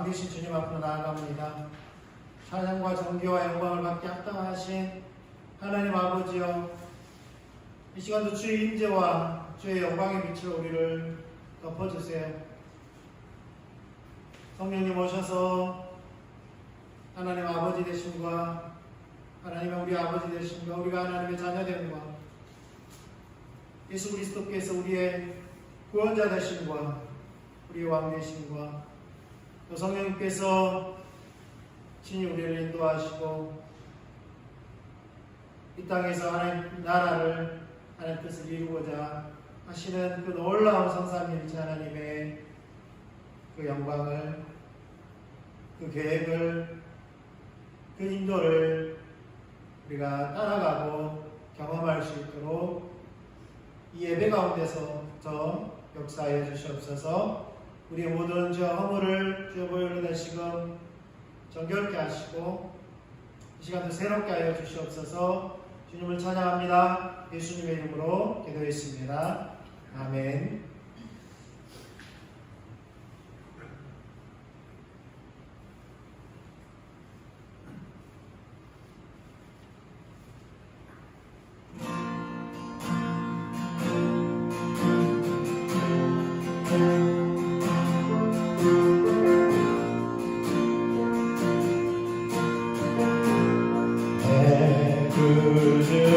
되신 주님 앞으로 나아갑니다. 찬양과 존귀와 영광을 받게 합당하신 하나님 아버지여, 이 시간도 주의 임재와 주의 영광의 빛으로 우리를 덮어주세요. 성령님 오셔서 하나님 아버지 되심과 하나님의 우리 아버지 되심과 우리가 하나님의 자녀됨과 예수 그리스도께서 우리의 구원자 되심과 우리의 왕 되심과 또 성령님께서 친히 우리를 인도하시고 이 땅에서 하나님 나라를 하나님 뜻을 이루고자 하시는 그 놀라운 성삼일체 하나님의 그 영광을, 그 계획을, 그 인도를 우리가 따라가고 경험할 수 있도록 이 예배 가운데서 더 역사하여 주시옵소서. 우리의 모든 죄와 허물을 주여 보혈로 다시금 정결케 하시고 이 시간도 새롭게 하여 주시옵소서. 주님을 찬양합니다. 예수님의 이름으로 기도했습니다. 아멘. 예수님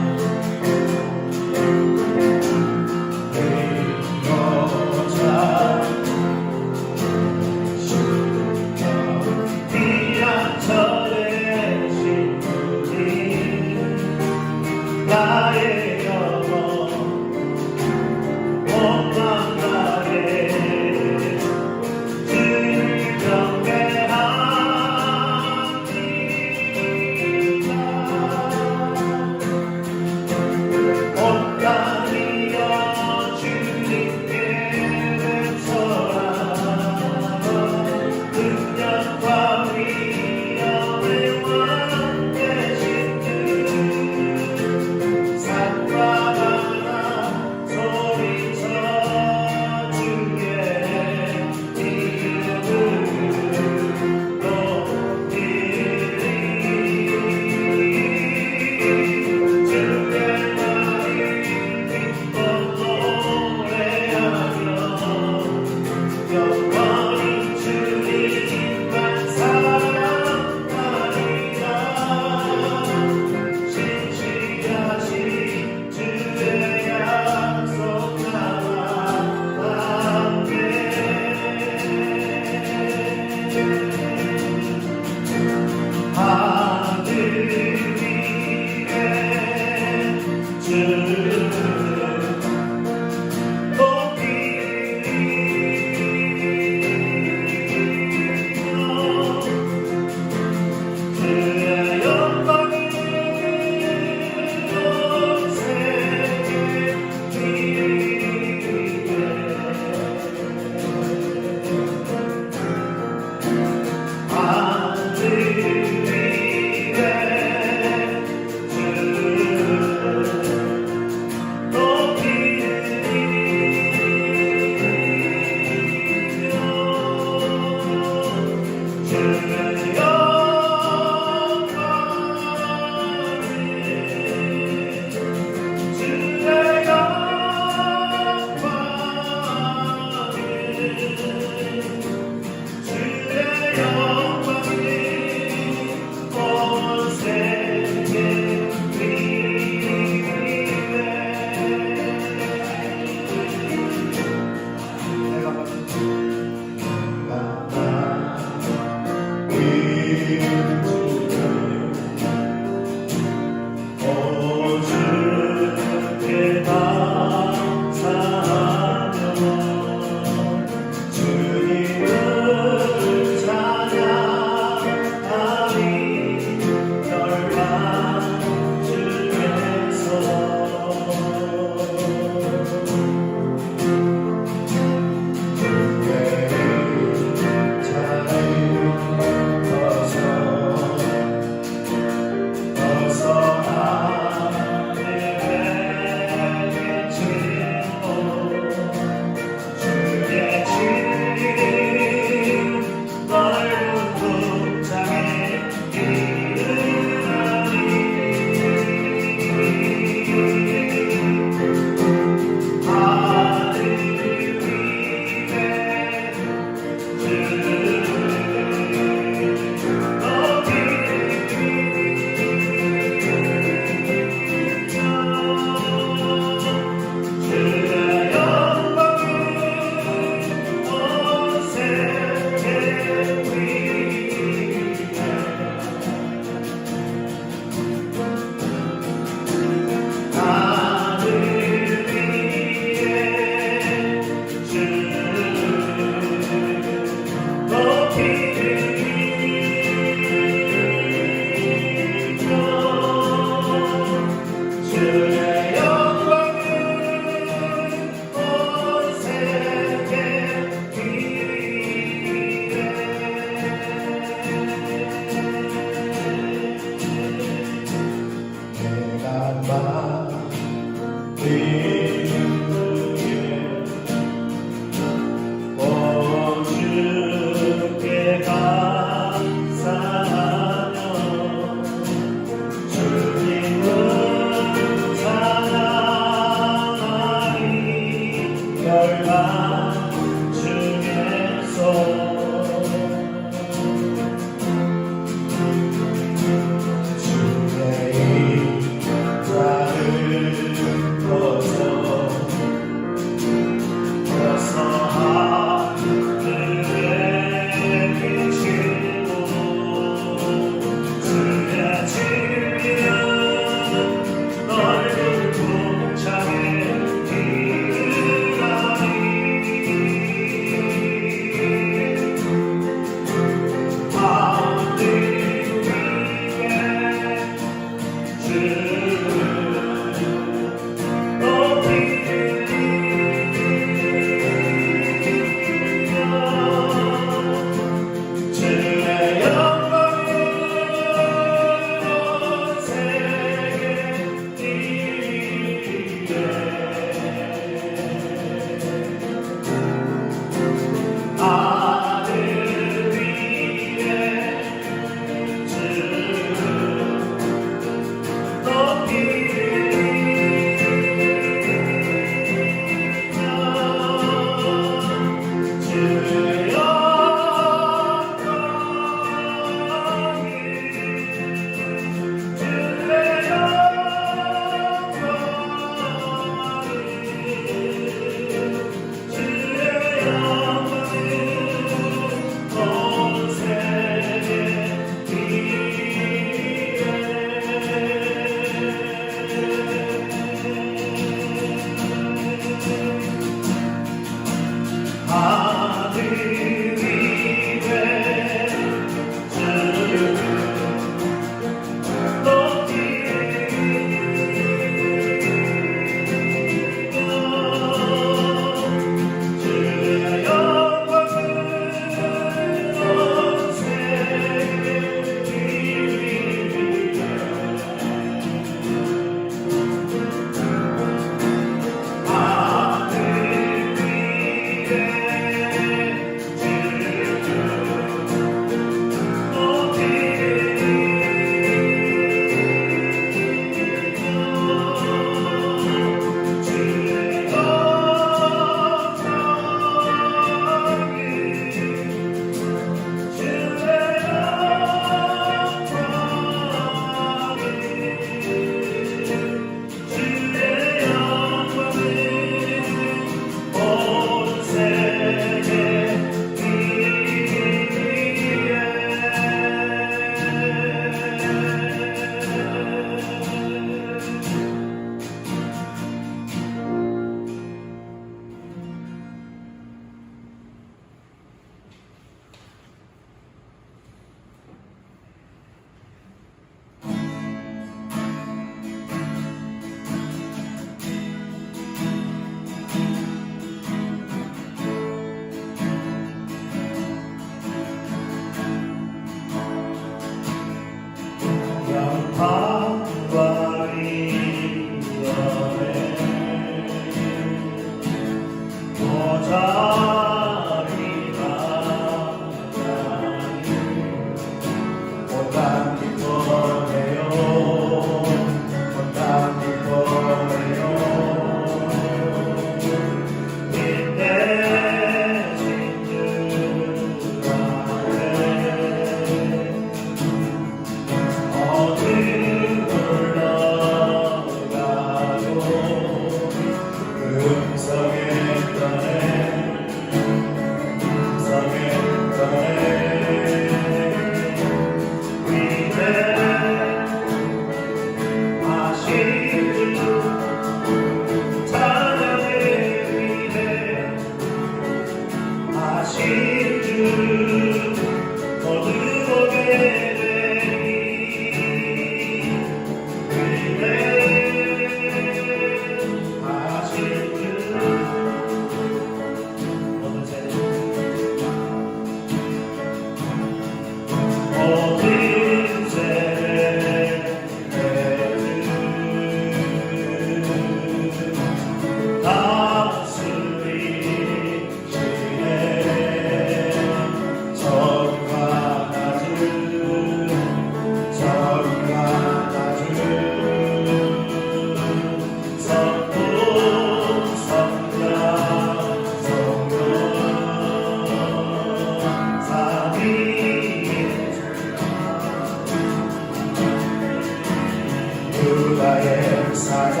주가의 역사자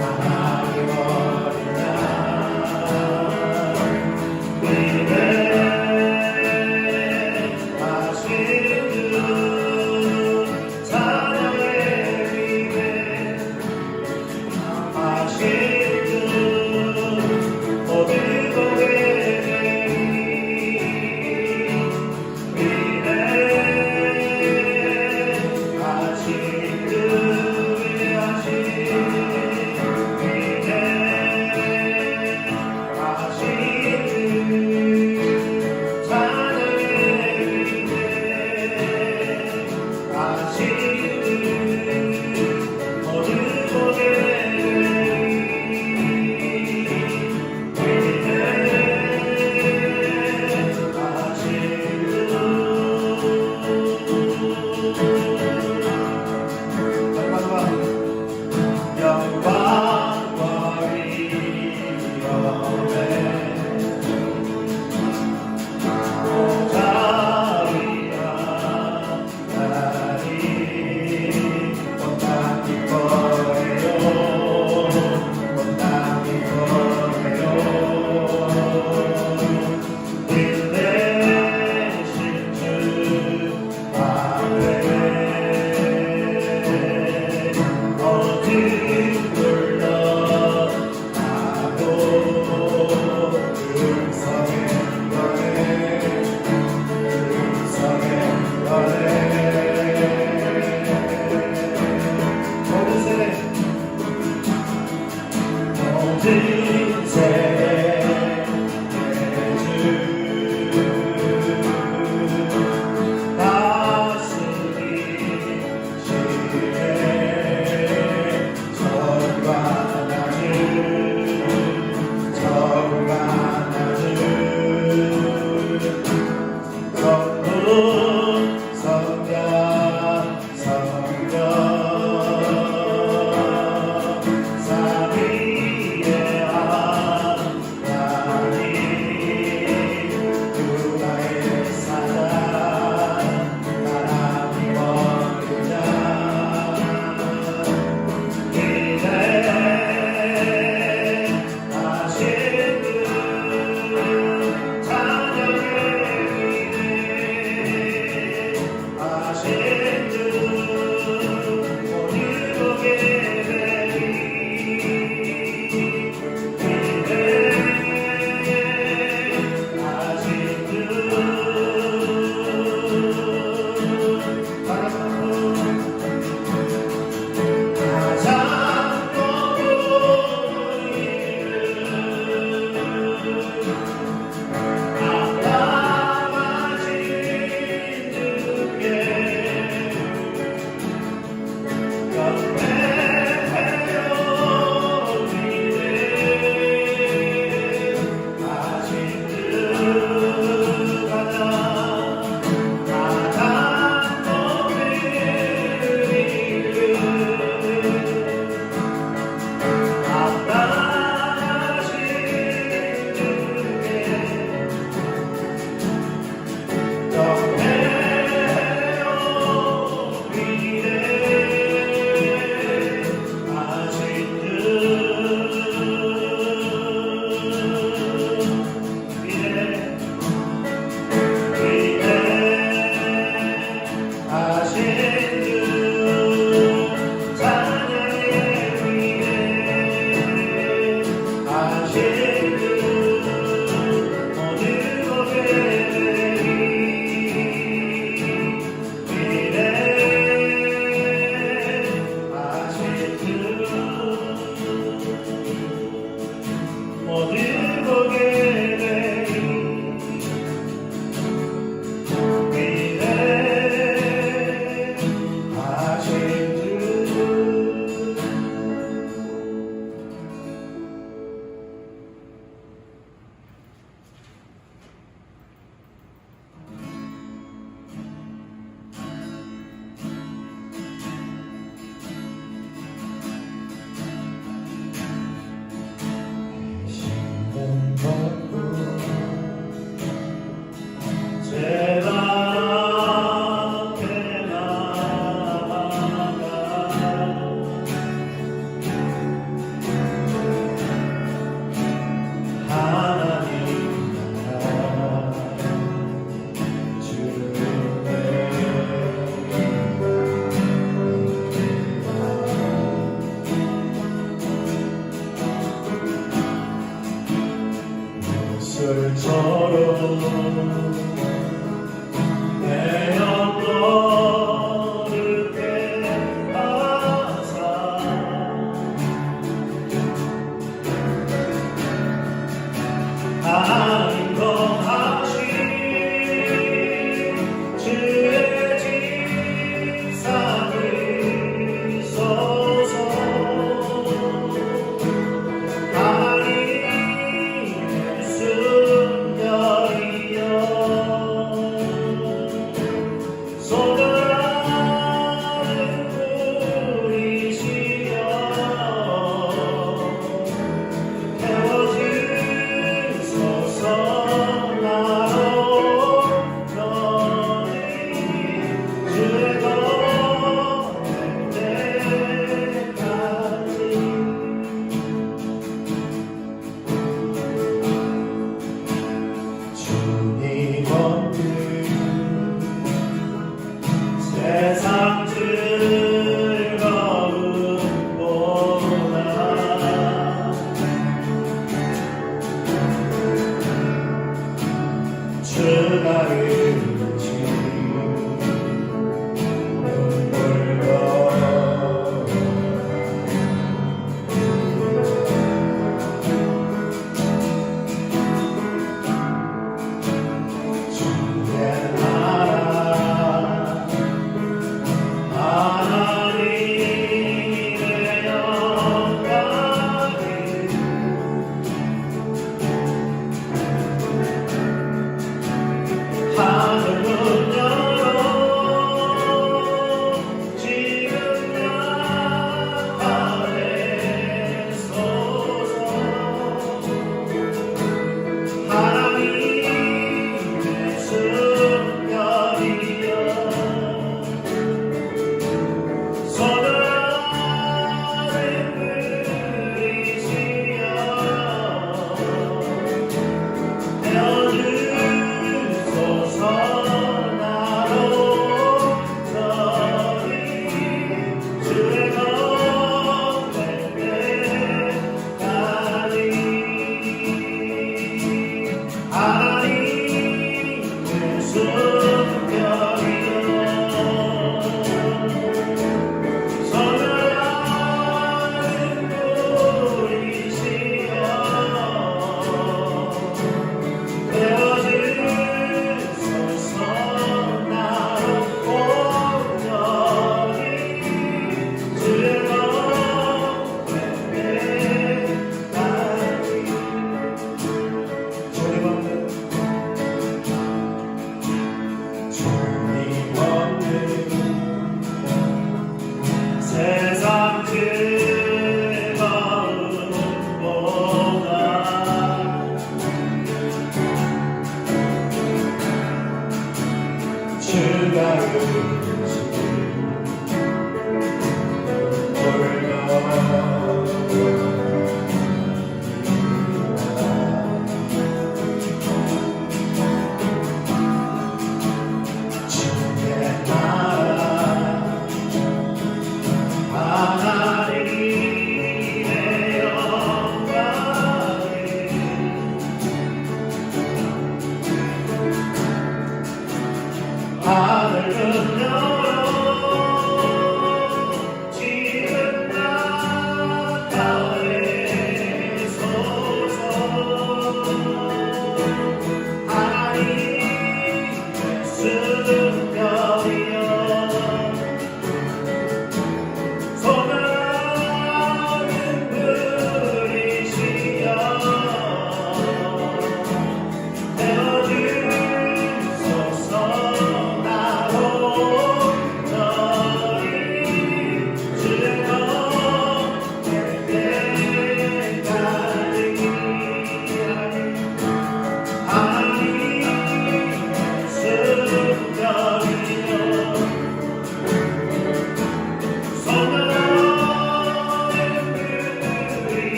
하나님 어린 양 위대하신 주 찬양의 위대하신 주 모든 복의 세상 즐거움보다 주가 일지 눈물로 주의 나라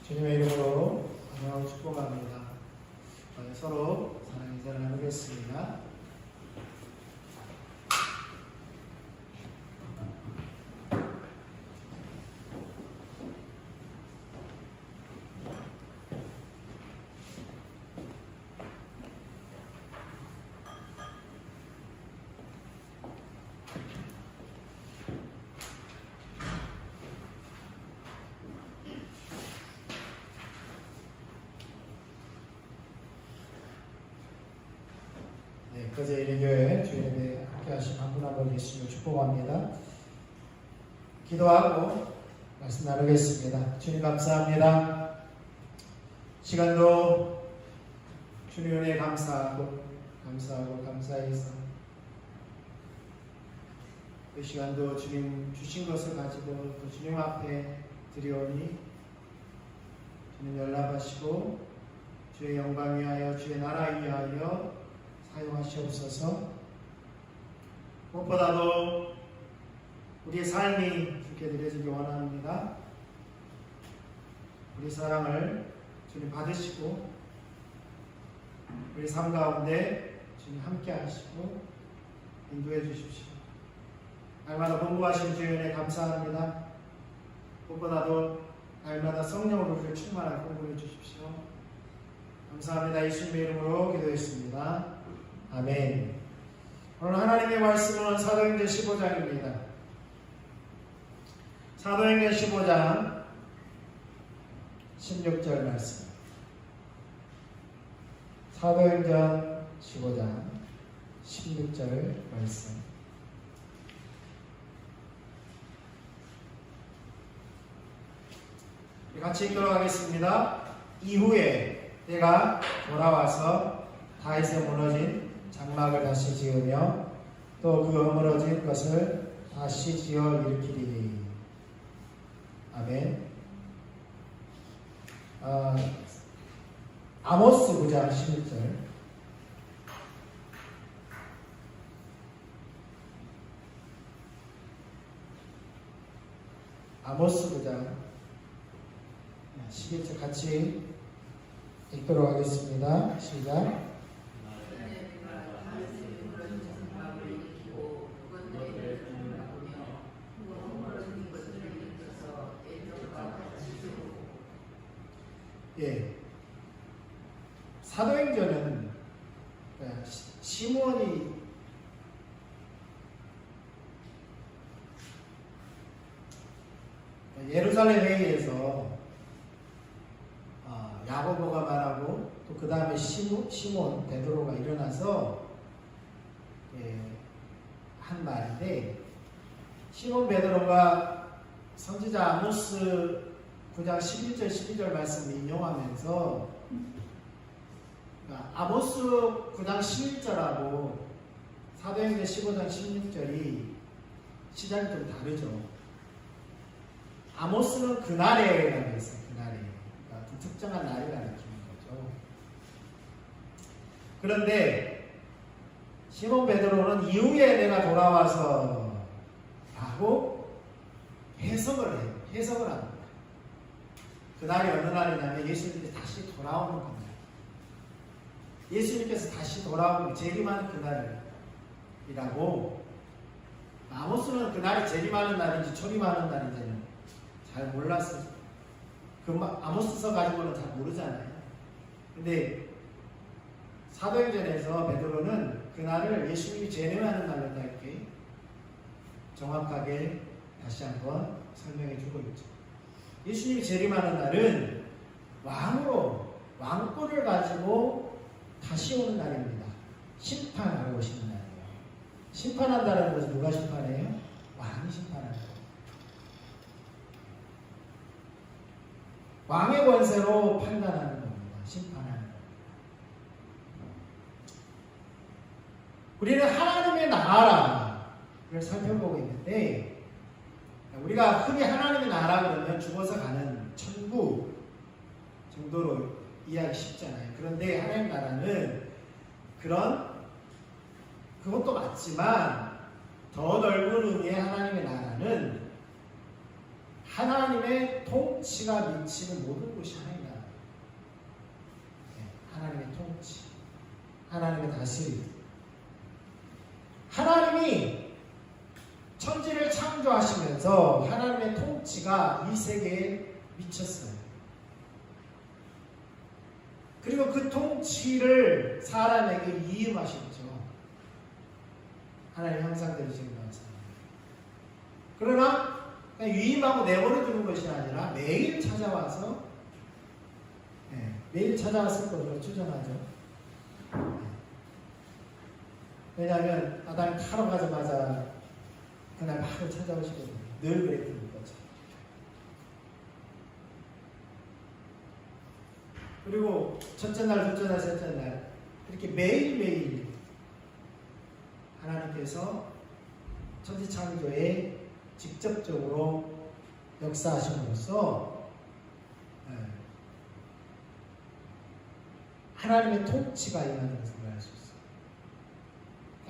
주님의 이름으로 환영하고 축복합니다. 서로 사랑 인사를 나누겠습니다. 거제 일인교회 주일에 함께하신 한 분 한 분 계시며 축복합니다. 기도하고 말씀 나누겠습니다. 주님 감사합니다. 시간도 주님 은혜에 감사해서 이 시간도 주님 주신 것을 가지고 또 주님 앞에 드리오니 주님 연락하시고 주의 영광 위하여 주의 나라 위하여 사용하시옵소서. 무엇보다도 우리의 삶이 주께 드려지기 원합니다. 우리 사랑을 주님 받으시고 우리 삶 가운데 주님 함께 하시고 인도해 주십시오. 날마다 공부하신 주의 은혜 감사합니다. 무엇보다도 날마다 성령으로 우리를 충만하게 공부해 주십시오. 감사합니다. 예수님의 이름으로 기도했습니다. 아멘. 오늘 하나님의 말씀은 사도행전 15장입니다. 사도행전 15장 16절 말씀. 사도행전 15장 16절 말씀. 같이 읽도록 하겠습니다. 이후에 내가 돌아와서 다윗의 무너진 장막을 다시 지으며 또 그 허물어진 것을 다시 지어 일으키리니. 아멘. 아모스 9장 11절. 아모스 9장 11절 같이 읽도록 하겠습니다. 시작. 예. 사도행전은 시몬이 예루살렘 회의에서 야고보가 말하고 또 그 다음에 시몬 베드로가 일어나서 한 말인데, 시몬 베드로가 선지자 아모스 9장 11절 12절 말씀 인용하면서 아모스 9장 11절하고 사도행전 15장 16절이 시작이 좀 다르죠. 아모스는 그날에라고 했어요. 그날에. 그러니까 그 특정한 날을 가리키는 거죠. 그런데 시몬 베드로는 이후에 내가 돌아와서 하고 해석을 합니다. 그날이 어느 날이냐면 예수님께서 다시 돌아오는 겁니다. 예수님께서 다시 돌아오는 재림하는 그날이라고. 아모스는 그날이 재림하는 날인지 초림하는 날인지는 잘 몰랐어요. 아모스서 가지고는 잘 모르잖아요. 근데 사도행전에서 베드로는 그날을 예수님이 재림하는 날이다 이렇게 정확하게 다시 한번 설명해 주고 있죠. 예수님이 재림하는 날은 왕권을 가지고 다시 오는 날입니다. 심판하러 오시는 날이에요. 심판한다는 것은 누가 심판해요? 왕이 심판하는 거예요. 왕의 권세로 판단하는 겁니다. 심판하는 겁니다. 우리는 하나님의 나라를 살펴보고 있는데, 우리가 흔히 하나님의 나라 그러면 죽어서 가는 천국 정도로 이해하기 쉽잖아요. 그런데 하나님의 나라는 그것도 맞지만 더 넓은 의미의 하나님의 나라는 하나님의 통치가 미치는 모든 곳이 하나님의 나라예요. 하나님의 통치, 하나님의 다스림. 하나님이 천지를 창조하시면서 하나님의 통치가 이 세계에 미쳤어요. 그리고 그 통치를 사람에게 이임하셨죠. 하나님의 형상되신 것은. 그러나 그냥 위임하고 내버려 두는 것이 아니라 매일 찾아와서 매일 찾아왔을 것으로 추정하죠. 왜냐하면 아담이 타러 가자마자 그날 바로 찾아오시거든요. 늘 그랬던 거죠. 그리고 첫째 날, 둘째 날, 셋째 날 이렇게 매일매일 하나님께서 천지창조에 직접적으로 역사하심으로써 하나님의 통치가 임하는 것을 알 수 있어요.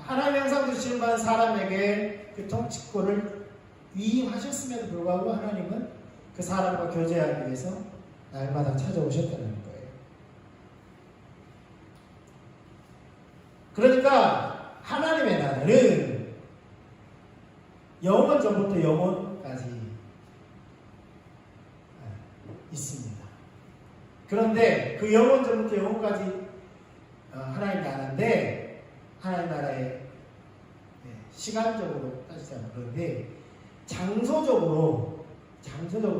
하나님의 형상대로 지음받은 사람에게 그 통치권을 위임하셨음에도 불구하고 하나님은 그 사람과 교제하기 위해서 날마다 찾아오셨다는 거예요. 그러니까 하나님의 나라는 영원 전부터 영원까지 있습니다. 그런데 그 영원 전부터 영원까지 하나님 나라인데, 하나님 나라의 시간적으로 따지자면, 그런데 장소적으로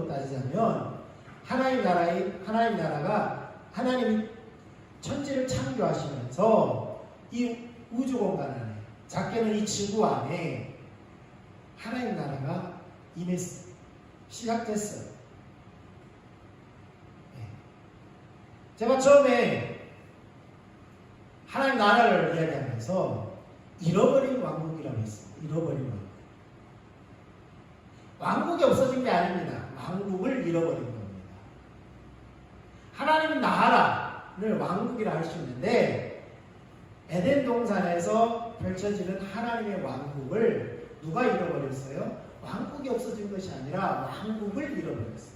따지자면 하나님 나라가 하나님이 천지를 창조하시면서 이 우주 공간 안에, 작게는 이 지구 안에 하나님 나라가 임했어요. 시작됐어요. 제가 처음에 하나님 나라를 이야기하면서 잃어버린 왕국이라고 했습니다. 잃어버린 왕국. 왕국이 없어진 게 아닙니다. 왕국을 잃어버린 겁니다. 하나님 나라를 왕국이라 할 수 있는데 에덴 동산에서 펼쳐지는 하나님의 왕국을 누가 잃어버렸어요? 왕국이 없어진 것이 아니라 왕국을 잃어버렸어요.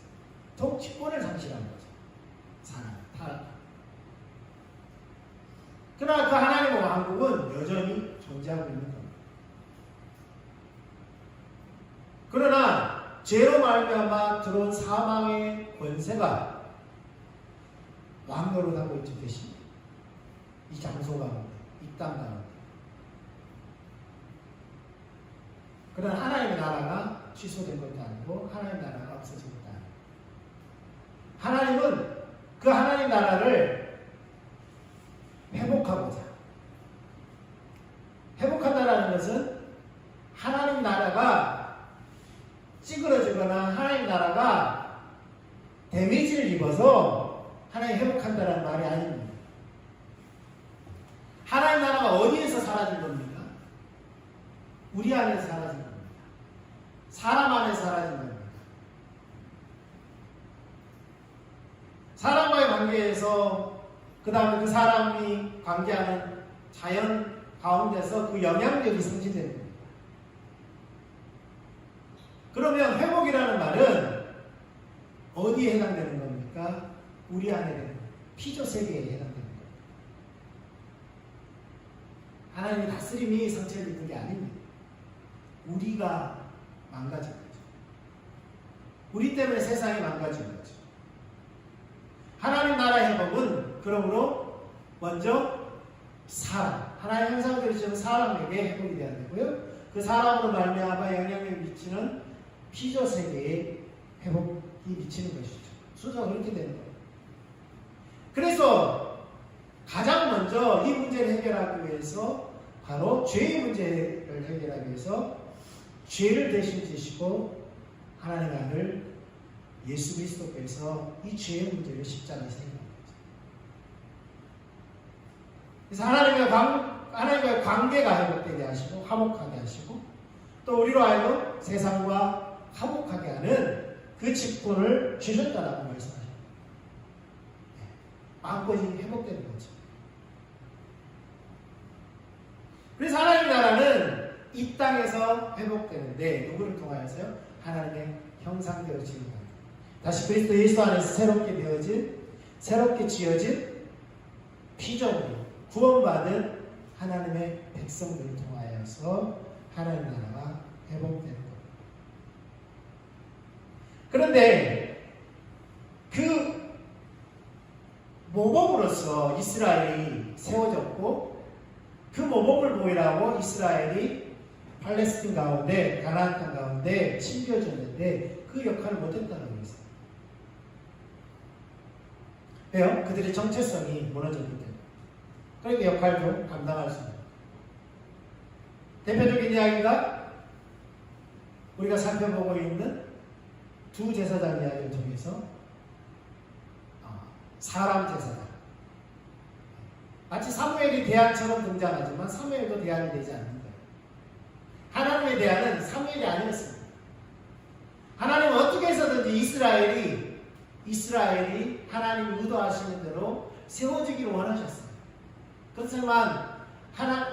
통치권을 상실한 거죠. 사람. 그러나 그 하나님의 왕국은 여전히 존재하고 있는 겁니다. 그러나 죄로 말미암아 들어온 사망의 권세가 왕노릇하고 있지 계십니다. 이 장소 가운데, 이 땅 가운데. 그러나 하나님의 나라가 취소된 것도 아니고 하나님의 나라가 없어진 것도 아니고 하나님은 그 하나님 나라를 회복한다라는 것은 하나님 나라가 찌그러지거나 하나님 나라가 데미지를 입어서 하나님 회복한다라는 말이 아닙니다. 하나님 나라가 어디에서 사라진 겁니까? 우리 안에서 사라진 겁니다. 사람 안에서 사라진 겁니다. 사람과의 관계에서 그 다음에 그 사람이 관계하는 자연 가운데서 그 영향력이 성취되는 겁니다. 그러면 회복이라는 말은 어디에 해당되는 겁니까? 우리 안에 되는 피조 세계에 해당되는 겁니다. 하나님의 다스림이 성취되는 게 아닙니다. 우리가 망가진 거죠. 우리 때문에 세상이 망가진 거죠. 하나님 나라의 회복은 그러므로 먼저 사람, 하나의 형상대로 지은 사람에게 회복이 되어야 되고요. 그 사람으로 말미암아 영향력을 미치는 피조 세계에 회복이 미치는 것이죠. 순서가 그렇게 되는 거예요. 그래서 가장 먼저 이 문제를 해결하기 위해서 바로 죄의 문제를 해결하기 위해서 죄를 대신 지시고 하나님의 아들 예수 그리스도께서 이 죄의 문제를 십자가에 새긴 거죠. 그래서 하나님과의 관계가 회복되게 하시고 화목하게 하시고 또 우리로 하여금 세상과 화목하게 하는 그 직분을 주셨다라고 말씀하십니다. 마음껏 회복되는 거죠. 그래서 하나님 나라는 이 땅에서 회복되는데 누구를 통하여서요? 하나님의 형상대로 지은 겁니다. 다시 그리스도 예수 안에서 새롭게 지어진 피조물, 구원받은 하나님의 백성들을 통하여서 하나님 나라가 회복되는 겁니다. 그런데 그 모범으로서 이스라엘이 세워졌고 그 모범을 보이라고 이스라엘이 팔레스틴 가운데 가나안 땅 가운데 침투해졌는데 그 역할을 못했다는 거예요. 왜요? 그들의 정체성이 무너졌기 때문에. 그러니까 역할도 감당할 수 있는. 대표적인 이야기가 우리가 살펴보고 있는 두 제사장 이야기를 통해서 사람 제사장. 마치 사무엘이 대안처럼 등장하지만 사무엘도 대안이 되지 않는 거예요. 하나님의 대안은 사무엘이 아니었습니다. 하나님은 어떻게 해서든지 이스라엘이 하나님이 의도하시는 대로 세워지기를 원하셨어요. 그렇지만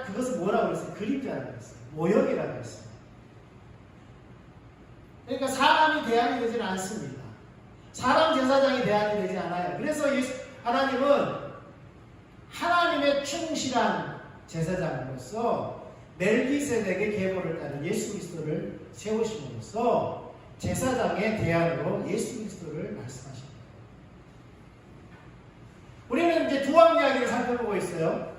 그것을 뭐라고 했어요? 그림자라고 했어요. 모형이라고 했어요. 그러니까 사람이 대안이 되지는 않습니다. 사람 제사장이 대안이 되지 않아요. 그래서 하나님은 하나님의 충실한 제사장으로서 멜기세덱의 계보를 따른 예수 그리스도를 세우심으로써 제사장의 대안으로 예수 그리스도를 말씀하십니다. 우리는 이제 두 왕 이야기를 살펴보고 있어요.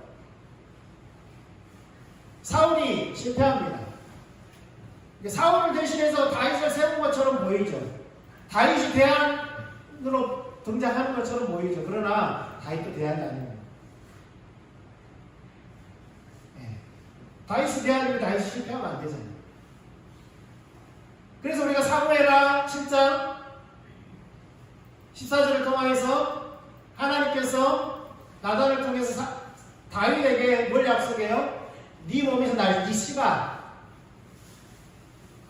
사울이 실패합니다. 사울을 대신해서 다윗을 세운 것처럼 보이죠. 다윗이 대안으로 등장하는 것처럼 보이죠. 그러나 다윗도 대안이 아닙니다. 다윗이 대하는 다윗이 실패하면 안 되잖아요. 그래서 우리가 사무엘하 7장 14절을 통해서 하나님께서 나단을 통해서 다윗에게 뭘 약속해요? 네 몸에서 날 네 씨가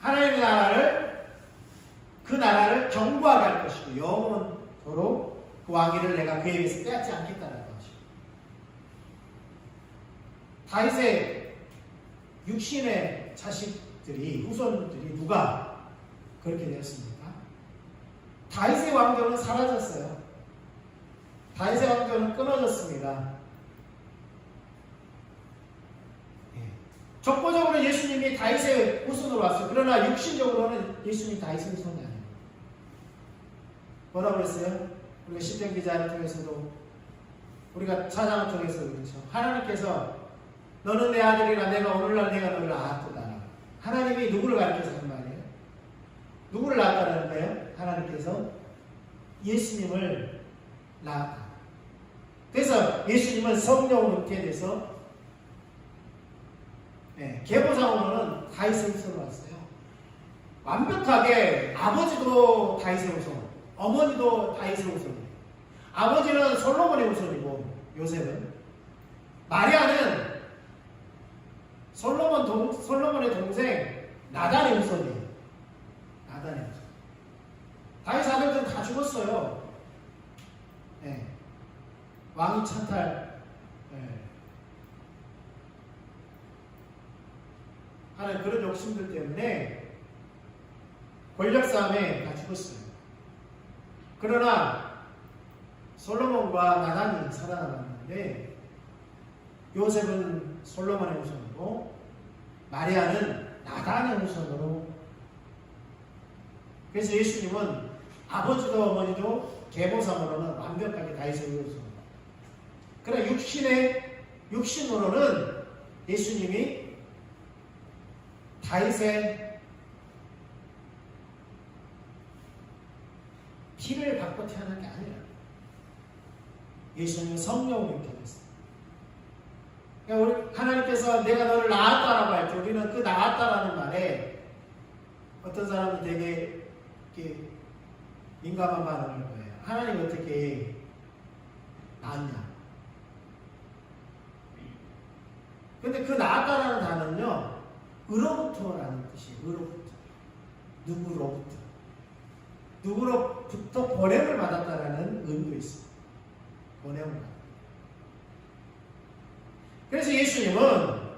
하나님의 나라를 그 나라를 견고하게 할 것이고 영원토록 그 왕위를 내가 그에게서 빼앗지 않겠다는 것이고 다윗의 육신의 자식들이 후손들이 누가 그렇게 되었습니까? 다윗의 왕조는 사라졌어요. 다윗의 왕조는 끊어졌습니다. 적보적으로 예수님이 다윗의 후손으로 왔어요. 그러나 육신적으로는 예수님이 다윗의 후손이 아니에요. 뭐라고 그랬어요? 우리가 시편 기자를 통해서도 우리가 찬양을 통해서도 그렇죠. 하나님께서 너는 내 아들이라 내가 오늘날 내가 너를 낳았도다. 하나님이 누구를 가르쳐서 한 말이에요? 누구를 낳았다는 거예요? 하나님께서 예수님을 낳았다. 그래서 예수님은 성령으로 잉태돼서 계보상으로는 다윗의 후손으로 왔어요. 완벽하게 아버지도 다윗의 후손, 어머니도 다윗의 후손이에요. 아버지는 솔로몬의 후손이고 요셉은 마리아는 솔로몬의 동생 나단의 후손이에요. 나단의 후손. 다윗 아들들은 다 죽었어요. 왕위 찬탈 하는 그런 욕심들 때문에 권력 싸움에 다 죽었어요. 그러나 솔로몬과 나단이 살아남았는데 요셉은 솔로몬의 후손이고 마리아는 나단의 후손으로. 그래서 예수님은 아버지도 어머니도 계보상으로는 완벽하게 다윗의 후손. 그러나 육신으로는 예수님이 다윗의 피를 받고 태어난 게 아니라 예수님은 성령으로 잉태됐어요. 그러니까 우리 하나님께서 내가 너를 낳았다라고 할 때 우리는 그 낳았다라는 말에 어떤 사람은 되게 이렇게 민감한 반응을 할 거예요. 하나님 어떻게 낳았냐? 근데 그 낳았다라는 단어는요, 으로부터라는 뜻이에요. 으로부터. 누구로부터. 누구로부터 보냄을 받았다라는 의미도 있습니다. 보냄을 받았다. 그래서 예수님은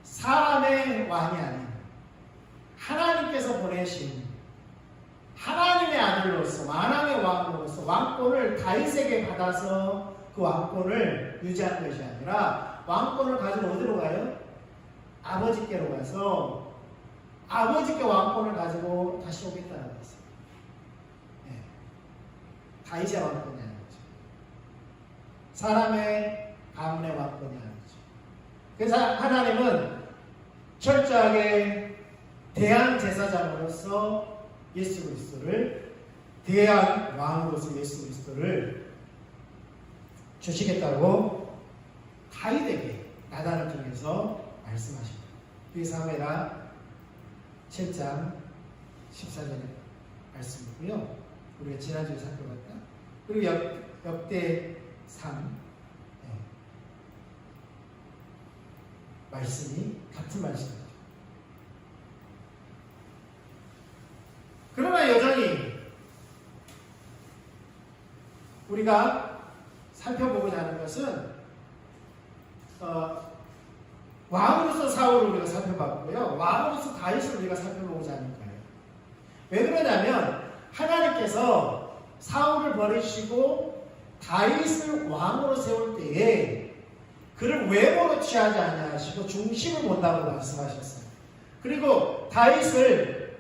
사람의 왕이 아닌 하나님께서 보내신 하나님의 아들로서 만왕의 왕으로서 왕권을 다윗에게 받아서 그 왕권을 유지하는 것이 아니라 왕권을 가지고 어디로 가요? 아버지께로 가서 아버지께 왕권을 가지고 다시 오겠다는 거죠. 다윗의 왕권이 아닌 거죠. 사람의 가문의 왕권이 아닌 거죠. 그래서 하나님은 철저하게 대한 제사장으로서 예수 그리스도를 대한 왕으로서 예수 그리스도를 주시겠다고 다윗에게 나단을 통해서 말씀하십니다. 그게 사무엘하 7장 14절의 말씀이고요. 우리가 지난주에 살펴봤다. 그리고 역대 3 말씀이 같은 말씀이죠. 그러나 여전히 우리가 살펴보고자 하는 것은 왕으로서 사울을 우리가 살펴봤고요. 왕으로서 다윗을 우리가 살펴보고자 하는 거예요. 왜 그러냐면 하나님께서 사울을 버리시고 다윗을 왕으로 세울 때에 그를 외모로 취하지 아니하시고 중심을 본다고 말씀하셨어요. 그리고 다윗을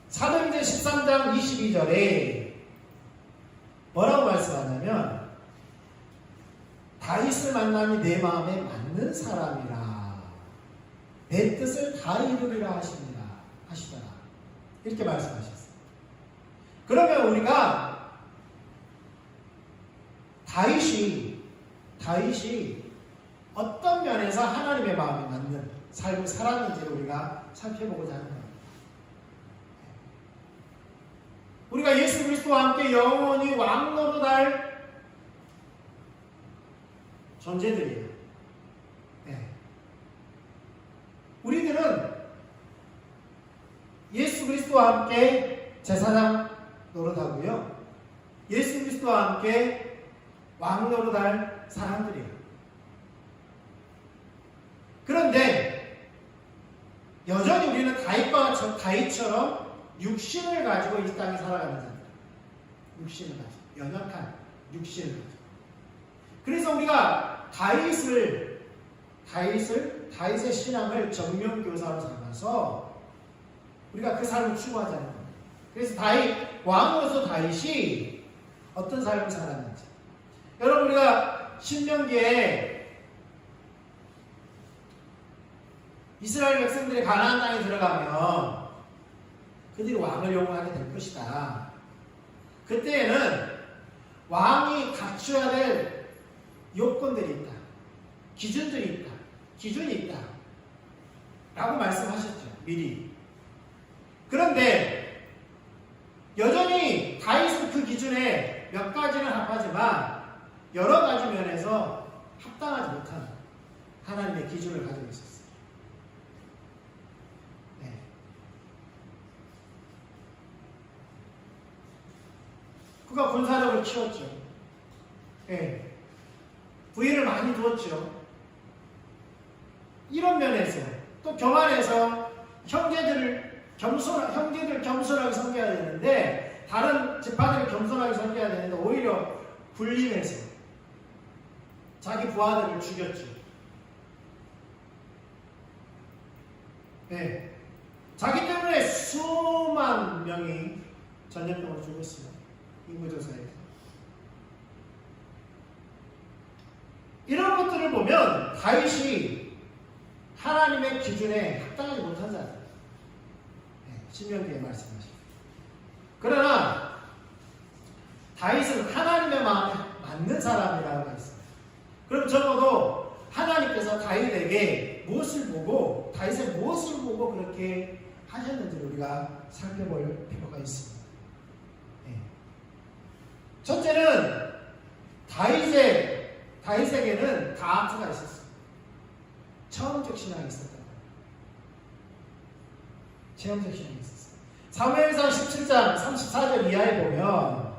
사도행전 13장 22절에 뭐라고 말씀하냐면 다윗을 만나니 내 마음에 맞는 사람이라 내 뜻을 다 이루리라 하시더라. 이렇게 말씀하셨어요. 그러면 우리가 다윗이 다윗이 어떤 면에서 하나님의 마음에 맞는 삶을 살았는지를 우리가 살펴보고자 하는 겁니다. 우리가 예수 그리스도와 함께 영원히 왕노릇할 존재들이에요. 네. 우리들은 예수 그리스도와 함께 제사장 노릇하고요. 예수 그리스도와 함께 왕노릇할 사람들이에요. 그런데 여전히 우리는 다윗처럼 육신을 가지고 이 땅에 살아가는 자들. 육신을 가지고. 연약한 육신을 가지고. 그래서 우리가 다윗의 신앙을 정면교사로 삼아서 우리가 그 삶을 추구하자는 겁니다. 그래서 왕으로서 다윗이 어떤 삶을 살았는지. 여러분, 우리가 신명기에 이스라엘 백성들이 가나안 땅에 들어가면 그들이 왕을 요구하게 될 것이다. 그때에는 왕이 갖춰야 될 요건들이 있다. 기준들이 있다. 기준이 있다. 라고 말씀하셨죠. 미리. 그런데 여전히 다윗은 그 기준에 몇 가지는 합하지만 여러 가지 면에서 합당하지 못한 하나님의 기준을 가지고 있었어요. 네. 그가 군사력을 키웠죠. 네. 부인을 많이 두었죠. 이런 면에서 또 교만해서 형제들 겸손하게 섬겨야 되는데, 다른 지파들이 겸손하게 섬겨야 되는데 오히려 불림해서 자기 부하들을 죽였죠. 네. 자기 때문에 수만 명이 전염병으로 죽었습니다. 인구조사에서. 이런 것들을 보면 다윗이 하나님의 기준에 합당하지 못한 자들. 네, 신명기에 말씀하십니다. 그러나 다윗은 하나님의 마음에 맞는 사람이라고 했습니다. 그럼 적어도 하나님께서 다윗에게 다윗의 무엇을 보고 그렇게 하셨는지를 우리가 살펴볼 필요가 있습니다. 네. 첫째는 다윗에게는 다트가 있었어요. 체험적 신앙이 있었다. 체험적 신앙이 있었어요. 사무엘상 17장 34절 이하에 보면,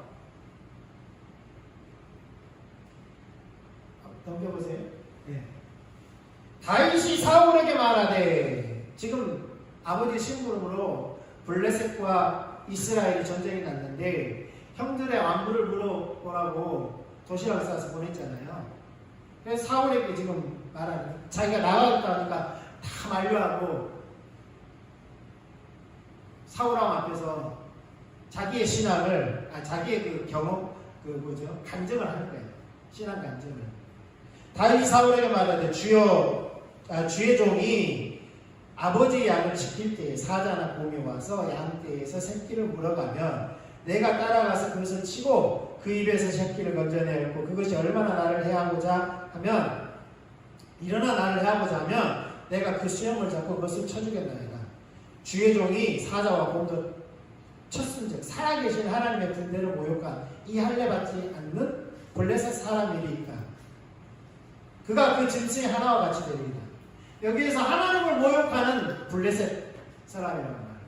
넘겨보세요. 네. 다윗이 사울에게 말하되, 지금 아버지 심부름으로 블레셋과 이스라엘이 전쟁이 났는데 형들의 안부를 물어보라고 도시락을 싸서 보냈잖아요. 그래서 사울에게 지금 말하는, 자기가 나가겠다 하니까 다 만류하고 사울왕 앞에서 자기의 신앙을, 자기의 그 경험, 간증을 하는 거예요. 신앙 간증을. 다윗이 사울에게 말하되, 주의 종이 아버지의 양을 지킬 때에 사자나 곰이 와서 양떼에서 새끼를 물어가면 내가 따라가서 그것을 치고 그 입에서 새끼를 건져내었고, 그것이 얼마나 나를 해하고자 하면, 일어나 나를 해하고자 하면 내가 그 수염을 잡고 그것을 쳐주겠나이다. 주의 종이 사자와 곰도 쳤은즉 살아계신 하나님의 군대를 모욕한 이 할례 받지 않는 블레셋 사람이리까 그가 그 짐승의 하나와 같이 되리이다. 여기에서 하나님을 모욕하는 블레셋 사람이라는 말이에요.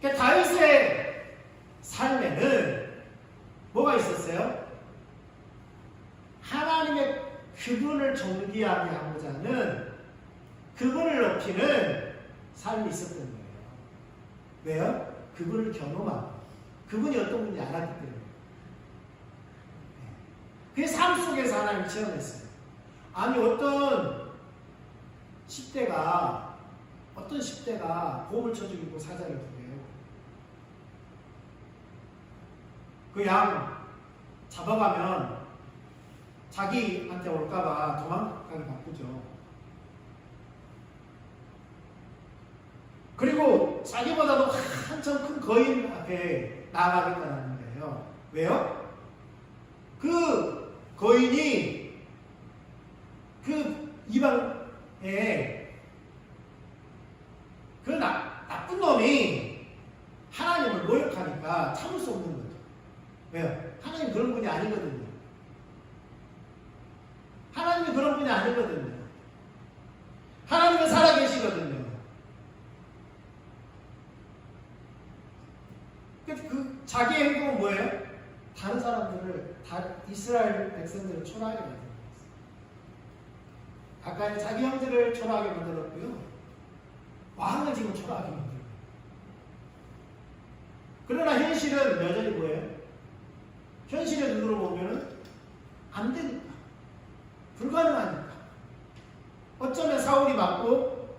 그러니까 다윗의 삶에는 뭐가 있었어요? 하나님의 그분을 존귀하게 하고자 하는, 그분을 높이는 삶이 있었던 거예요. 왜요? 그분을 경험하고 그분이 어떤 분인지 알았기 때문에. 그 삶 속에서 하나님을 체험했어요. 아니, 어떤 10대가 곰을 쳐 죽이고 사자를 죽여요. 그 양 잡아가면 자기한테 올까봐 도망가기 바쁘죠. 그리고 자기보다도 한참 큰 거인 앞에 나아가겠다는 거예요. 왜요? 그 거인이 그 이방에 그 나쁜 놈이 하나님을 모욕하니까 참을 수 없는 거죠. 왜요? 하나님 그런 분이 아니거든요. 하나님은 그런 분이 아니거든요. 하나님은 살아계시거든요. 그 자기의 행동은 뭐예요? 다른 사람들을, 이스라엘 백성들을 초라하게 만든 거예요. 아까 자기 형제를 초라하게 만들었고요. 왕을 지금 초라하게 만들고. 그러나 현실은 여전히 뭐예요? 현실의 눈으로 보면은 안 되니까. 불가능하니까. 어쩌면 사울이 맞고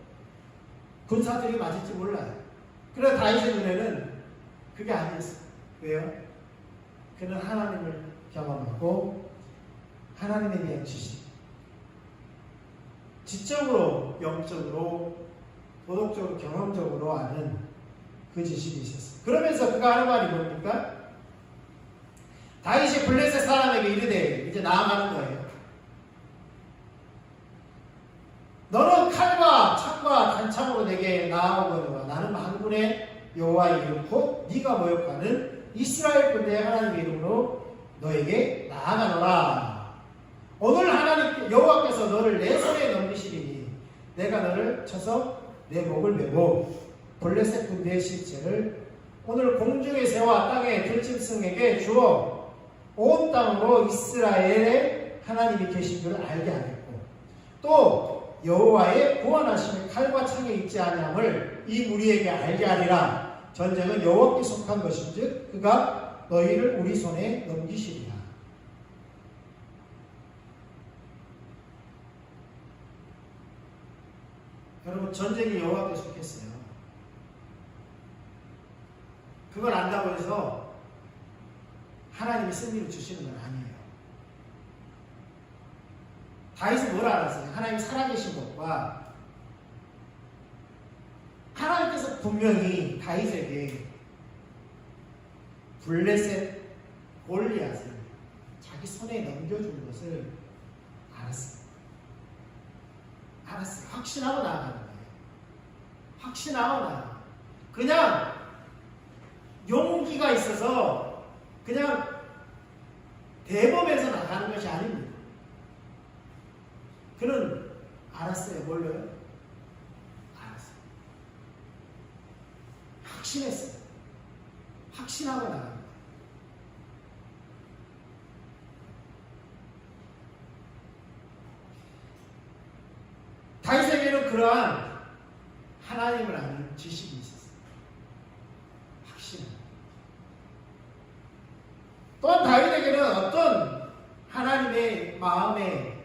군사들이 맞을지 몰라요. 그래서 다윗의 눈에는 그게 아니었어요. 왜요? 그는 하나님을 경험하고 하나님에 대한 지식, 지적으로, 영적으로, 도덕적으로, 경험적으로 아는 그 지식이 있었어요. 그러면서 그가 하는 말이 뭡니까? 다윗이 블레셋 사람에게 이르되, 이제 나아가는 거예요. 너는 칼과 창과 단창으로 내게 나아오거니와 나는 만군의 여호와의 이름 곧 네가 모욕하는 이스라엘 군대의 하나님의 이름으로 너에게 나아가노라. 오늘 하나님 여호와께서 너를 내 손에 넘기시리니 내가 너를 쳐서 내 목을 메고 블레셋 군대의 실체를 오늘 공중의 새와 땅의 들짐승에게 주어 온 땅으로 이스라엘의 하나님이 계신 줄을 알게 하겠고 또 여호와의 구원하심이 칼과 창에 있지 아니함을 이 무리에게 알게 하리라. 전쟁은 여호와께 속한 것인즉 그가 너희를 우리 손에 넘기시리라. 여러분, 전쟁이 여호와께 속했어요. 그걸 안다고 해서 하나님이 승리를 주시는 건 아니에요. 다윗은 뭘 알았어요? 하나님이 살아계신 것과 하나님께서 분명히 다윗에게 블레셋 골리앗을 자기 손에 넘겨주는 것을 알았어요. 확신하고 나아가는 거예요. 확신하고 나아가는 거예요. 그냥 용기가 있어서 그냥 대범해서 나가는 것이 아닙니다. 그는 알았어요. 뭘로요? 알았어요. 확신했어요. 확신하고 나갑니다. 다윗에게는 그러한 하나님을 아는 지식이 있었어요. 확신. 또한 다윗에게는 어떤 하나님의 마음에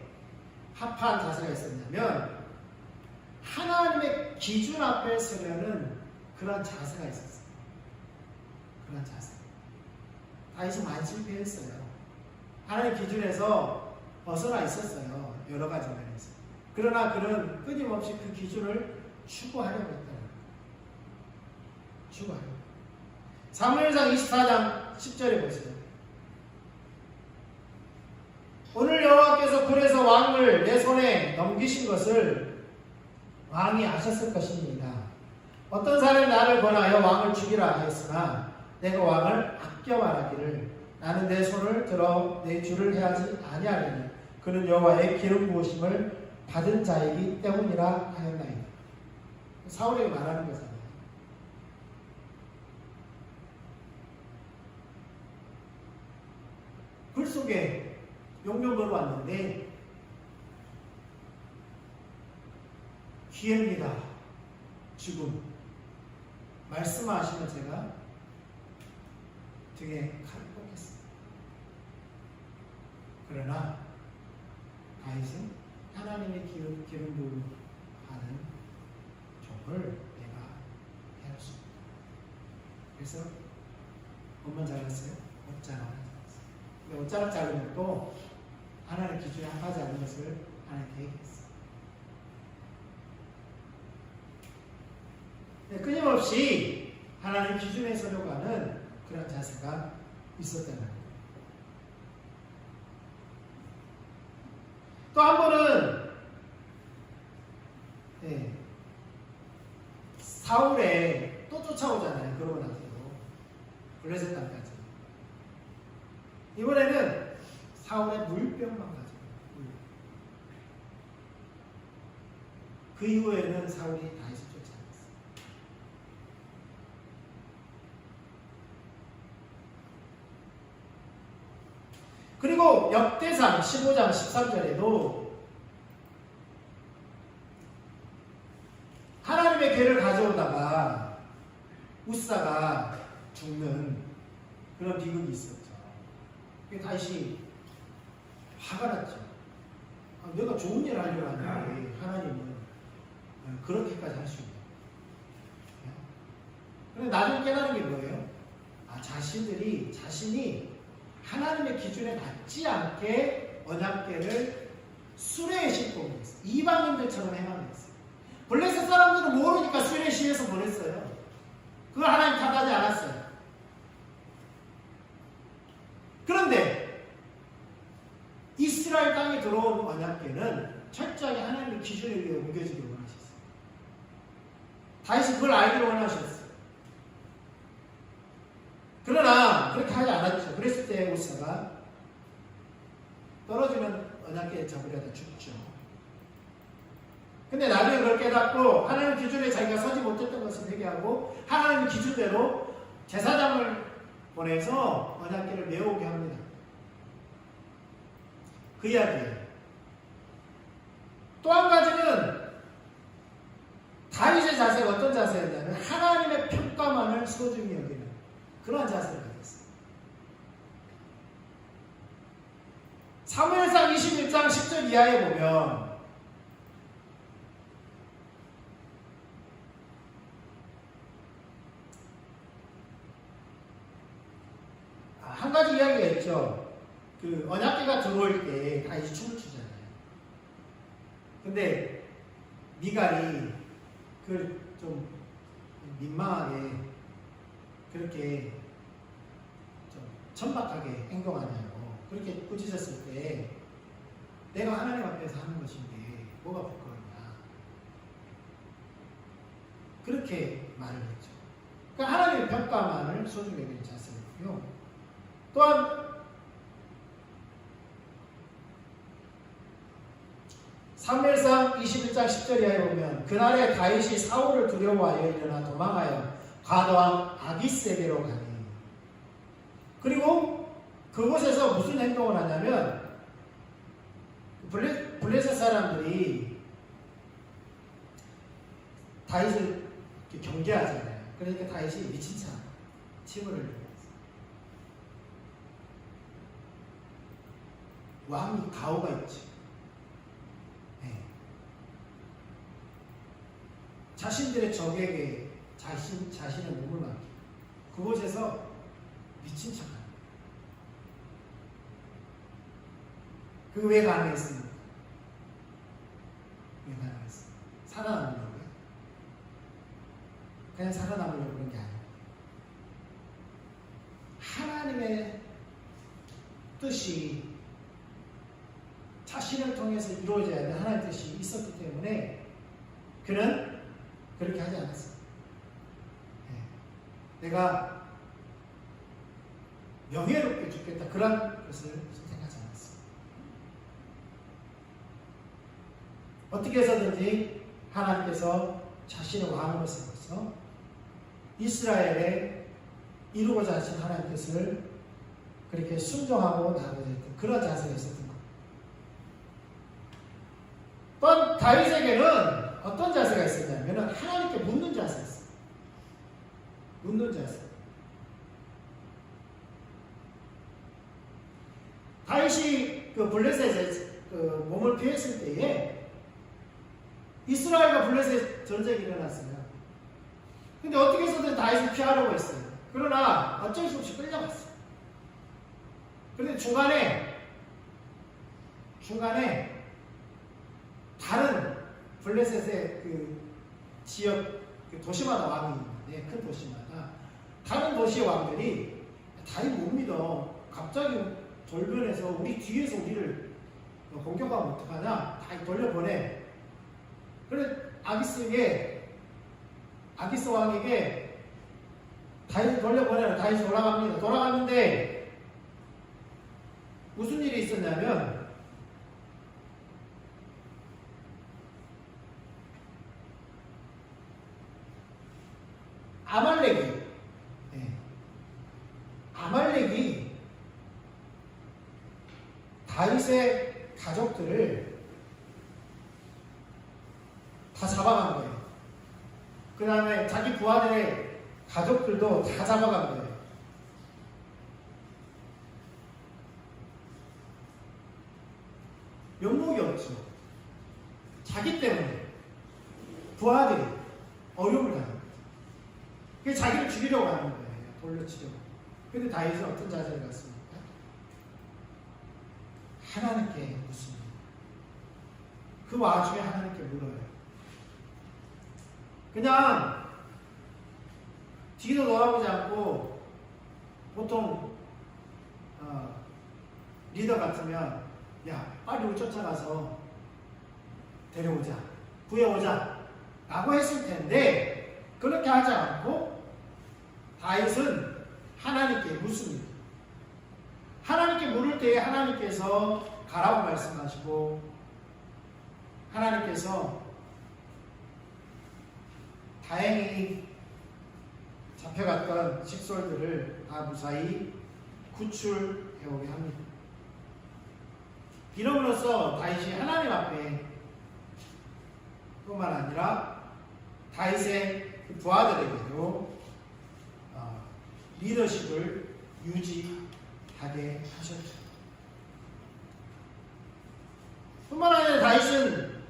합한 자세가 있었냐면 하나님의 기준 앞에 서려는 그런 자세가 있었어요. 그런 자세. 다윗은 많이 실패했어요. 하나님 기준에서 벗어나 있었어요. 여러 가지 면에서. 그러나 그는 끊임없이 그 기준을 추구하려고 했다는 거예요. 추구하려고. 사무엘상 24장 10절에 보세요. 오늘 여호와께서 그래서 왕을 내 손에 넘기신 것을 왕이 아셨을 것입니다. 어떤 사람이 나를 권하여 왕을 죽이라 하였으나 내가 왕을 아껴 말하기를 나는 내 손을 들어 내 주를 해하지 아니하리니 그는 여호와의 기름 부으심을 받은 자이기 때문이라 하였나이다. 사울에게 말하는 거잖아요. 굴 속에 용병으로 왔는데 기회입니다. 지금 말씀하시면 제가 등에 칼을 꽂겠습니다. 그러나 다윗은 하나님의 기름 부음하는 종을 내가 해였습니다. 그래서 옷만 잘랐어요. 옷자락 잘랐어요. 옷자락 자르면 또 하나님의 기준에 합하지 않는 것을 하나님께 얘기했어요. 끊임없이 하나님 기준에 서려고 하는 그런 자세가 있었다는 거예요. 또 한 번은 사울에 또 쫓아오잖아요. 그러고 나서 블레셋 땅까지. 이번에는 사울의 물병만 가지고. 그 이후에는 사울이 다윗을 쫓아갔어요. 그리고 역대상 15장 13절에도 하나님의 괴를 가져오다가 우사가 죽는 그런 비극이 있었죠. 다윗이 화가 났죠. 내가 좋은 일을 하려고 하는데 하나님은 그렇게까지 할 수 있냐. 그런데 나중에 깨달은 게 뭐예요? 자신이 하나님의 기준에 맞지 않게 언약궤를 수레에 싣고 있어요. 이방인들처럼 행함했어요. 블레셋 사람들은 모르니까 수레에 싣어서 보냈어요. 그걸 하나님 탓하지 않았어요. 그런데 이스라엘 땅에 들어온 언약궤는 철저하게 하나님의 기준에 의해 옮겨지기를 원하셨어요. 다윗이 그걸 알기를 원하셨어요. 그러나 그렇게 하지 않았죠. 그랬을 때 우사가 떨어지는 언약궤에 잡으려다 죽죠. 근데 나중에 그걸 깨닫고 하나님 기준에 자기가 서지 못했던 것을 회개하고 하나님 기준대로 제사장을 보내서 언약궤를 메우게 합니다. 그 이야기예요. 또 한 가지는 다윗의 자세가 어떤 자세였냐면 하나님의 평가만을 소중히 여기는 그러한 자세를 가졌어요. 사무엘상 21장 10절 이하에 보면 한 가지 이야기가 있죠. 그 언약궤가 들어올 때 다윗이 춤을 추잖아요. 근데 미갈이 그걸 좀 민망하게 그렇게 좀 천박하게 행동하냐고 그렇게 꾸짖었을 때 내가 하나님 앞에서 하는 것인데 뭐가 부끄럽냐 그렇게 말을 했죠. 그러니까 하나님의 평가만을 소중히 여기는 자세였고요. 또한 사무엘상 21장 10절 이하에 보면 그날에 다윗이 사울을 두려워하여 일어나 도망하여 가드왕 아기스에게로 가니 그리고 그곳에서 무슨 행동을 하냐면 블레셋 사람들이 다윗을 경계하잖아요. 그러니까 다윗이 미친 척 침을 흘려요. 왕이 가오가 있지. 자신들의 적에게 자신의 몸을 맡기고 그곳에서 미친 척합니다. 그게 왜 가능했습니까? 왜 가능했습니까? 살아남으려고요? 그냥 살아남으려고 그런 게 아니에요. 하나님의 뜻이 자신을 통해서 이루어져야 하는 하나님의 뜻이 있었기 때문에 그는 그렇게 하지 않았어요. 내가 명예롭게 죽겠다 그런 것을 선택하지 않았어요. 어떻게 해서든지 하나님께서 자신의 왕으로 세워서 이스라엘에 이루고자 하신 하나님의 뜻을 그렇게 순종하고 나아가야 했던 그런 자세가 있었던 겁니다. 또한 다윗에게는 어떤 자세가 있었냐면 하나님께 묻는 자세가 있어요. 묻는 자세. 다윗이 그 블레셋에 그 몸을 피했을 때에 이스라엘과 블레셋 전쟁이 일어났어요. 근데 어떻게 해서든 다윗을 피하려고 했어요. 그러나 어쩔 수 없이 끌려갔어요. 그런데 중간에 다른 블레셋의 그 지역 그 도시마다 왕이 있는데 큰 도시마다 다른 도시의 왕들이 다윗 못 믿어. 갑자기 돌변해서 우리 뒤에서 우리를 너 공격하면 어떡하냐? 다 돌려보내. 그래 아기스 왕에게 다윗이 돌려보내라. 다윗이 돌아갑니다. 돌아가는데 무슨 일이 있었냐면 아말렉이 다윗의 가족들을 다 잡아간 거예요. 그 다음에 자기 부하들의 가족들도 다 잡아간 거예요. 면목이 없죠. 자기 때문에 부하들이 어려움을 당한 거예요. 그래서 자기를 죽이려고 하는 거예요. 돌려치려고. 근데 다윗은 어떤 자세를 갖습니까? 하나님께 묻습니다. 그 와중에 하나님께 물어요. 그냥 뒤도 돌아보지 않고 보통 리더 같으면 야 빨리 우리 쫓아가서 데려오자 구해오자 라고 했을 텐데 그렇게 하지 않고 다윗은 하나님께 묻습니다. 하나님께 물을 때에 하나님께서 가라고 말씀하시고 하나님께서 다행히 잡혀갔던 식솔들을 다 무사히 구출해오게 합니다. 이름으로써 다윗이 하나님 앞에 뿐만 아니라 다윗의 부하들에게도 리더십을 유지하게 하셨죠. 뿐만 아니라 다윗은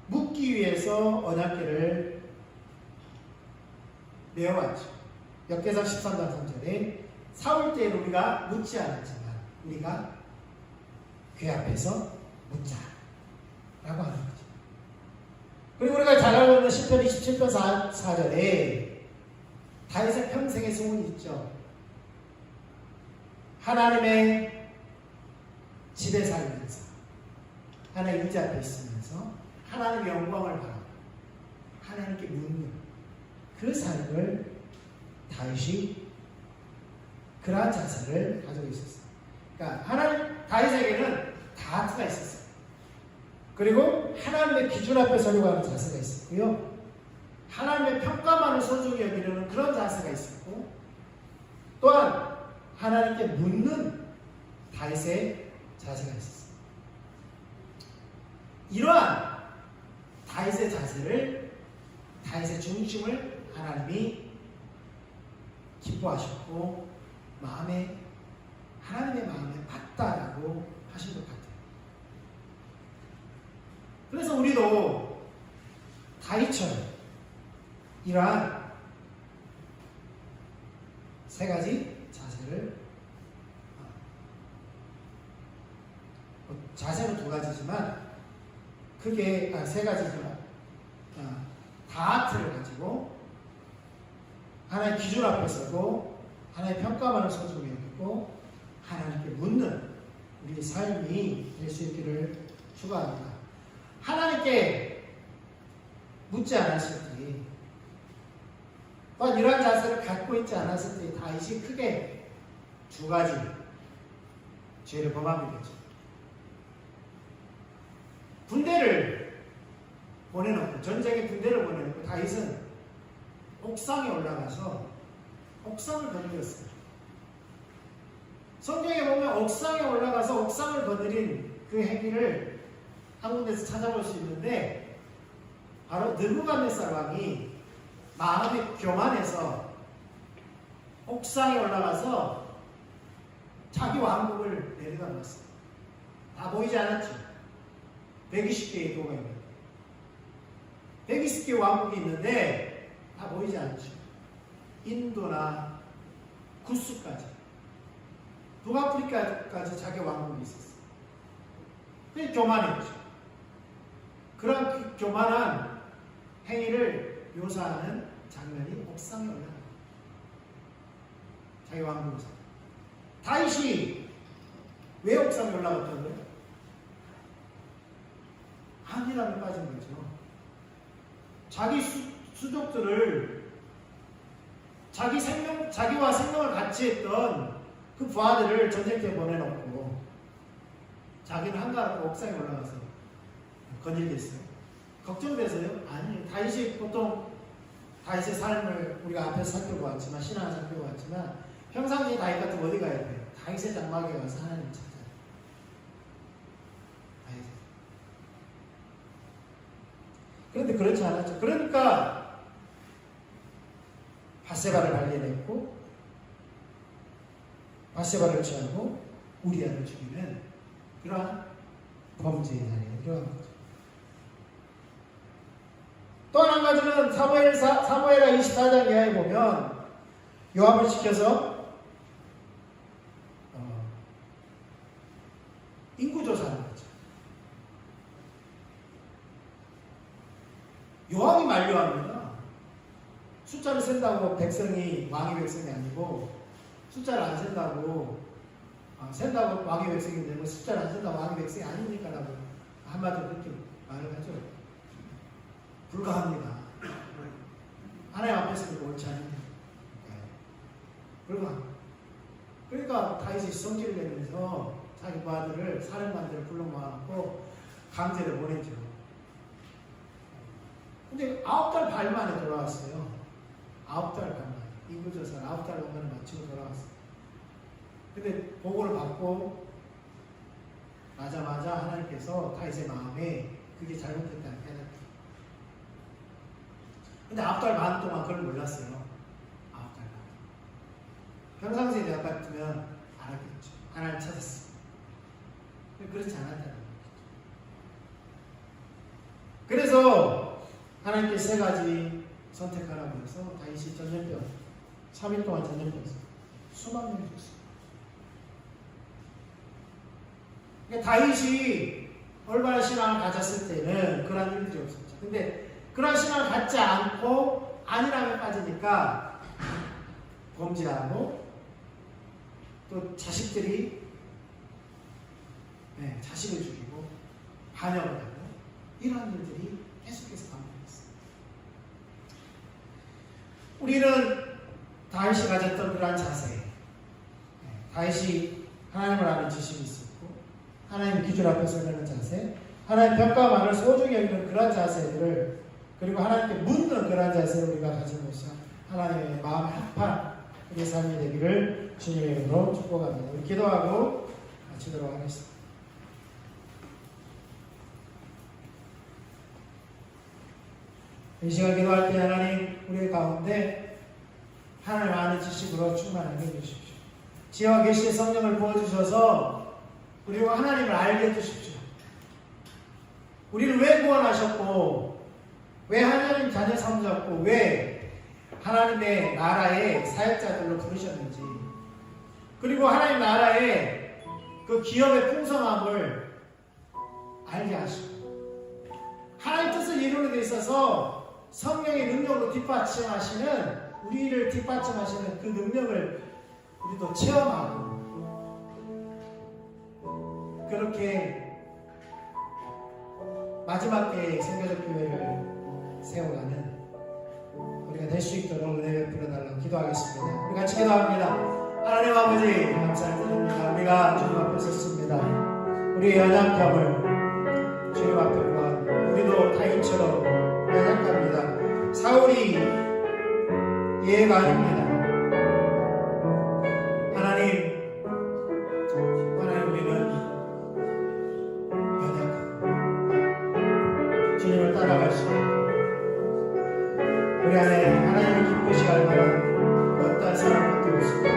묻기 위해서 언약궤를 메어왔죠. 역대상 13장 3절에 사울 때에는 우리가 묻지 않았지만 우리가 궤 앞에서 묻자 라고 하는 거죠. 그리고 우리가 잘 알고 있는 시편 27편 4절에 다윗의 평생의 소원이 있죠. 하나님의 집에 살면서 하나님 의지 앞에 있으면서 하나님의 영광을 바라고 하나님께 묻는 그 삶을 다윗이 그러한 자세를 가지고 있었어요. 그러니까 다윗에게는 다트가 있었어요. 그리고 하나님의 기준 앞에 서려고 하는 자세가 있었고요. 하나님의 평가만을 소중히 여기려는 그런 자세가 있었고 또한 하나님께 묻는 다윗의 자세가 있었어요. 이러한 다윗의 자세를 다윗의 중심을 하나님이 기뻐하셨고 하나님의 마음에 맞다라고 하신 것 같아요. 그래서 우리도 다윗처럼 이러한 세 가지 자세는 두 가지지만 크게 세 가지지만 다트를 가지고 하나님의 기준 앞에 서고 하나님의 평가만을 소중히 여기고 하나님께 묻는 우리의 삶이 될 수 있기를 축원합니다. 하나님께 묻지 않았을 때 또한 이러한 자세를 갖고 있지 않았을 때 다윗이 크게 두 가지 죄를 범하게 되죠. 군대를 보내놓고 전쟁에 군대를 보내놓고 다윗은 옥상에 올라가서 옥상을 거느렸어요. 성경에 보면 옥상에 올라가서 옥상을 거느린 그 행위를 한 군데서 찾아볼 수 있는데 바로 느부갓네살 왕이 마음이 교만해서 옥상에 올라가서 자기 왕국을 내려다봤어요. 다 보이지 않았죠. 120개의 도가 있는 120개의 왕국이 있는데 다 보이지 않죠. 인도나 구스까지 북아프리카까지 자기 왕국이 있었어요. 그게 교만했죠. 그런 그 교만한 행위를 묘사하는 장면이 옥상에 올라갑니다. 자기 왕국에서. 다윗이 왜 옥상에 올라갔다고요? 안일함에 빠진 거죠. 자기 수족들을 자기와 생명을 같이 했던 그 부하들을 전쟁터에 보내놓고 자기는 한가하고 옥상에 올라가서 거닐겠어요. 걱정돼서요? 아니, 다윗이 보통 다윗의 삶을 우리가 앞에서 살펴보았지만 신앙을 살펴보았지만 평상시에 다윗 같은 어디 가야 돼요? 다윗의 장막에 가서 하나님 찾아요. 다윗. 그런데 그렇지 않았죠. 그러니까 바세바를 발견했고 바세바를 취하고 우리아를 죽이는 그러한 범죄의 자리에 들어간 거죠. 또 한 가지는 사무엘하 24장 이하에 보면 요압을 시켜서 인구조사하는 거죠. 요압이 만류합니다. 숫자를 센다고 백성이 왕의 백성이 아니고 숫자를 안 센다고 센다고 왕의 백성이 되고 숫자를 안 센다고 왕의 백성이 아닙니까? 라고 한마디로 그렇게 말을 하죠. 불가합니다. 하나님 앞에서 옳지 않습니다. 불가합니다. 그러니까 다윗이 성질을 내면서 자기 부하들을 사령관들을 불러 모아놓고 강제로 보내죠. 근데 9달 반 만에 돌아왔어요. 9달 반 만에. 인구조사를 9달 만에 마치고 돌아왔어요. 근데 보고를 받고 나자마자 하나님께서 다윗의 마음에 그게 잘못됐다는 깨닫기. 근데 9달 반 동안 그걸 몰랐어요. 9달 반. 평상시에 내가 같으면 알았겠죠. 하나님 찾았어. 그렇지 않았다는 거죠. 그래서 하나님께 세 가지 선택하라고 해서 다윗이 전염병 3일 동안 전염병 수만 명이 죽었어요. 그러니까 다윗이 올바른 신앙을 가졌을 때는 그런 일들이 없었죠. 근데 그런 신앙을 갖지 않고 안일함에 빠지니까 범죄하고 또 자식들이 자식을 죽이고 반역을 하고 이런 일들이 계속해서 반복했어요. 우리는 다윗이 가졌던 그러한 자세, 다윗이 하나님을 아는 지식이 있었고 하나님 기준 앞에 서는 자세, 하나님 평가만을 소중히 여기는 그러한 자세들을 그리고 하나님께 묻는 그러한 자세를 우리가 가짐으로써 하나님의 마음 합한 우리의 삶이 되기를 주님의 이름으로 축복합니다. 우리 기도하고 마치도록 하겠습니다. 이 시간 기도할 때 하나님 우리의 가운데 하나님 아는 지식으로 충만하게 해주십시오. 지혜와 계시의 성령을 부어주셔서 그리고 하나님을 알게 해주십시오. 우리를 왜 구원하셨고 왜 하나님 자녀 삼으셨고 왜 하나님의 나라의 사역자들로 부르셨는지 그리고 하나님 나라의 그 기업의 풍성함을 알게 하시고 하나님 뜻을 이루는 데 있어서 성령의 능력으로 뒷받침하시는 우리를 뒷받침하시는 그 능력을 우리도 체험하고 그렇게 마지막 때의 선교적 교회를 세워가는 우리가 될 수 있도록 은혜 베풀어 달라고 기도하겠습니다. 우리 같이 기도합니다. 하나님 아버지 감사드립니다. 우리가 주님 앞에 섰습니다. 우리의 연약함을 주님 앞에 보아 우리도 다윗처럼 연약합니다. 사울이 예가 아닙니다. 하나님 우리는 연약하고 주님을 따라갈 수 우리 안에 하나님을 기쁘시게 할 만한 어떠한 사람도 없습니다.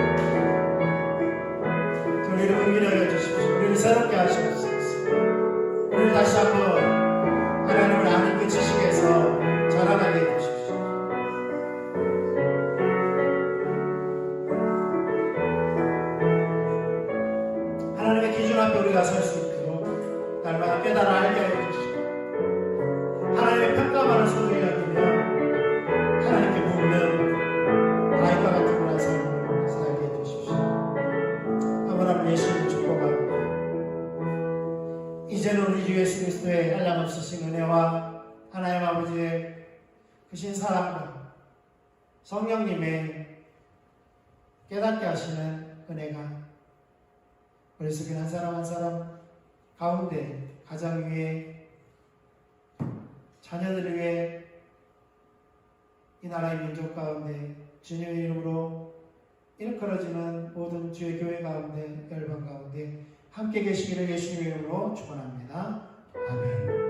우리를 은밀하게 해주십시오. 우리를 새롭게 하시옵소서. 우리를 다시 한번 하나님을 아는 그 지식에서 자라나게 해주십시오. 하나님의 기준 앞에 우리가 설 수 있도록 날마다 깨달아 알게 해주십시오. 하나님의 평가만을 소중히 여기며 하나님께 묻는 다윗과 같은 그런 삶을 살게 해주십시오. 아브라함 예수님 축복하고 이 이제는 우리 주 예수 그리스도의 한량없으신 은혜와 하나님 아버지의 크신 사랑과 성령님의 깨닫게 하시는 은혜가 우리 속에 한 사람 한 사람 가운데 가정 위에 자녀들 위해 이 나라의 민족 가운데 주님의 이름으로 일컬어지는 모든 주의 교회 가운데 열방 가운데 함께 계시기를 예수님의 이름으로 축원합니다. 아멘.